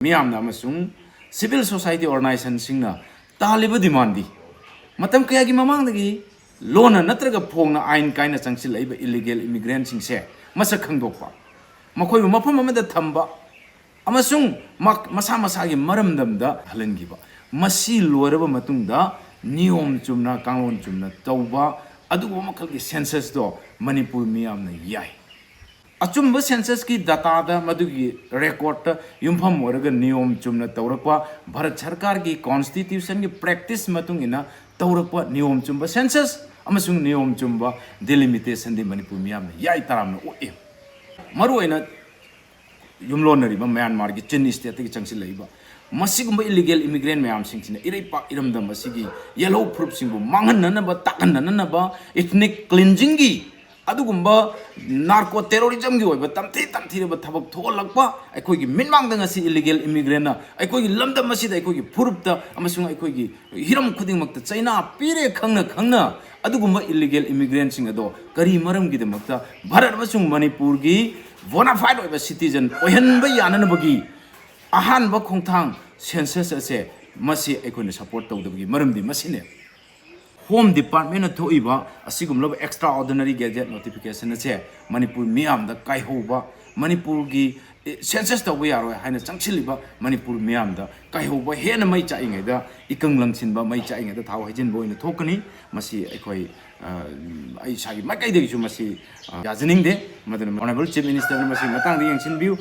miyamda amasung civil society organization singna taliba demandi matam kaya gi mamang dagi lona natraga phongna ain kaina changsil laiba illegal immigrant singse masak khangdokpa makhoi mafam amada thamba amasung masa masa gi maramdamda halangiba masi loiraba matungda niyom chumna kanglon chumna tauba adugo makhalgi census do manipur miyamna yai achumba census ki data da madugi record yumpham oraga niyom chumna taurakwa bharat sarkar ki constitution ki practice matung ina taurakwa niyom chumba census amasung niyom chumba delimitation di manipur miyamna yai taramna oe maru aina yumlonari ba Myanmar ki Chin state ki changsil laiba masigumba illegal immigrant mayam singchina iraipa iramda masigi yellow proof singbu manganna ba takanna ba ethnic cleansing gi adugumba narco terrorism gi oiba tamthi ba thabak tholakpa aikoi gi minmang danga si illegal immigrant na aikoi gi lamda masida aikoi gi purupta amasung aikoi gi hiram khuding makta China pire khangna adugumba illegal immigrant sing ado kari maram gi demakta Bharat amasung Manipur gi bona fide oiba citizen oihanba yananabagi ahan ba khongthang census ase masi aikoi support tawdabagi maramdi masine Home Department of Touriba, a sigum extraordinary gadget notification. Manipur miyamda kaihoba, Manipur gi census the way are haina changchiliba, Manipur miyamda kaihoba, henna mai chaing eda, ikang langsinba, mai chaing eda, tau hajin boy in the tokeni, masi equi I shaggy, my guide, you must see Yazining de, Madam Honorable Chief Minister, Masi Matang the Yanchin view,